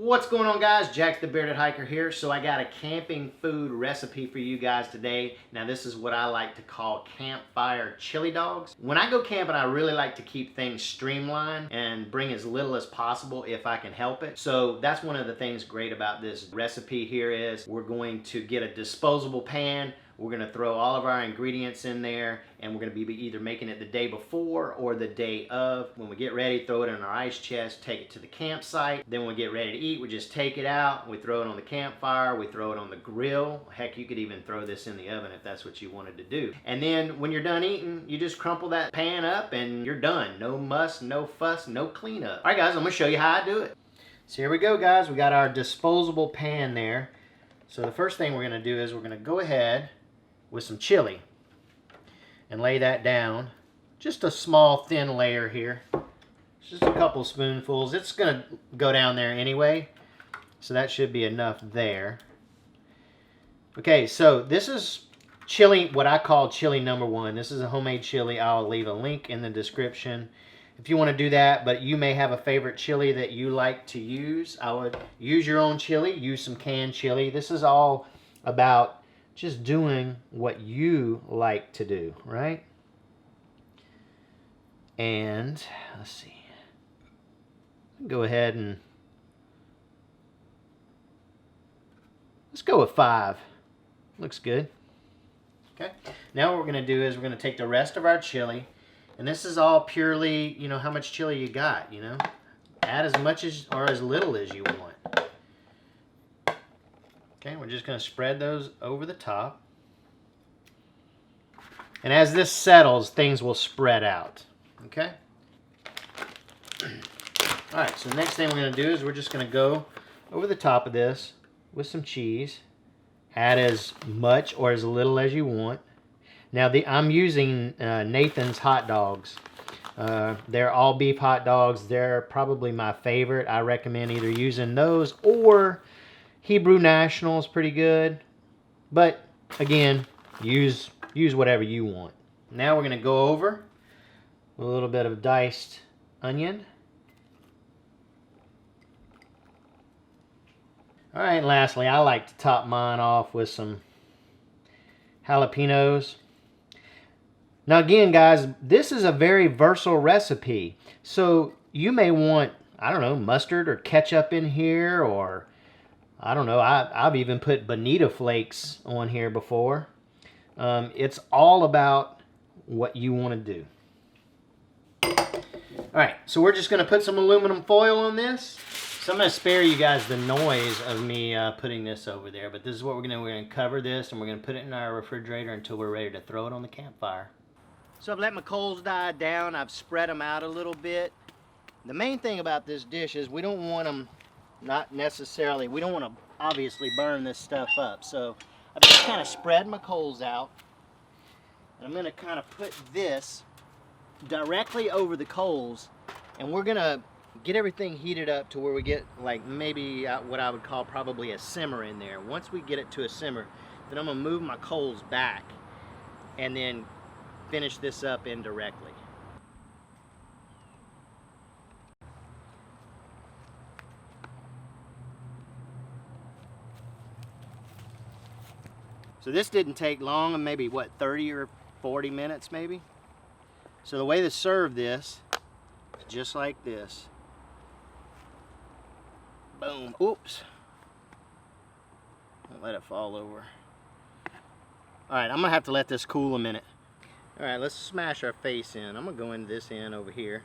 What's going on, guys? Jack the Bearded Hiker here. So I got a camping food recipe for you guys today. Now this is what I like to call campfire chili dogs. When I go camping, I really like to keep things streamlined and bring as little as possible if I can help it. So that's one of the things great about this recipe here is we're going to get a disposable pan. We're going to throw all of our ingredients in there, and we're going to be either making it the day before or the day of. When we get ready, throw it in our ice chest, take it to the campsite. Then when we get ready to eat, we just take it out, we throw it on the campfire, we throw it on the grill. Heck, you could even throw this in the oven if that's what you wanted to do. And then when you're done eating, you just crumple that pan up and you're done. No muss, no fuss, no cleanup. All right, guys, I'm going to show you how I do it. So here we go, guys. We got our disposable pan there. So the first thing we're going to do is we're going to go ahead with some chili and lay that down. Just a small thin layer here, just a couple spoonfuls. It's gonna go down there anyway, so that should be enough there. Okay, so this is chili, what I call chili number one. This is a homemade chili. I'll leave a link in the description if you want to do that, but you may have a favorite chili that you like to use. I would use your own chili, use some canned chili. This is all about just doing what you like to do, right? And let's see. Go ahead and let's go with 5. Looks good. Okay. Now what we're going to do is we're going to take the rest of our chili, and this is all purely, you know, how much chili you got, you know. Add as much as or as little as you want. Okay, we're just going to spread those over the top. And as this settles, things will spread out. Okay? Alright, so the next thing we're going to do is we're just going to go over the top of this with some cheese. Add as much or as little as you want. Now, I'm using Nathan's hot dogs. They're all beef hot dogs. They're probably my favorite. I recommend either using those or Hebrew National is pretty good, but again, use whatever you want. Now we're going to go over with a little bit of diced onion. All right, and lastly, I like to top mine off with some jalapenos. Now again, guys, this is a very versatile recipe, so you may want, I don't know, mustard or ketchup in here, or I don't know, I've even put bonita flakes on here before. It's all about what you want to do. Alright, so we're just going to put some aluminum foil on this. So I'm going to spare you guys the noise of me putting this over there, but this is what we're going to do. We're going to cover this and we're going to put it in our refrigerator until we're ready to throw it on the campfire. So I've let my coals die down. I've spread them out a little bit. The main thing about this dish is we don't want them we don't want to obviously burn this stuff up. So I've just kind of spread my coals out. And I'm going to kind of put this directly over the coals. And we're going to get everything heated up to where we get like maybe what I would call probably a simmer in there. Once we get it to a simmer, then I'm going to move my coals back and then finish this up indirectly. So this didn't take long, maybe what, 30 or 40 minutes maybe? So the way to serve this is just like this. Boom, oops. Don't let it fall over. Alright, I'm gonna have to let this cool a minute. Alright, let's smash our face in. I'm gonna go into this end over here.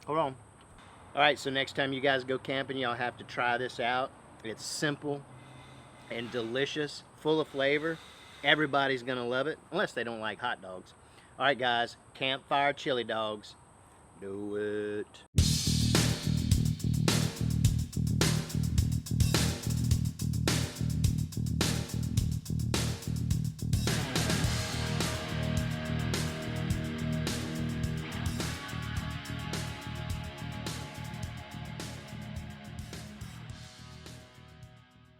Hold on. Alright, so next time you guys go camping, y'all have to try this out. It's simple and delicious, full of flavor. Everybody's going to love it, unless they don't like hot dogs. Alright guys, campfire chili dogs. Do it.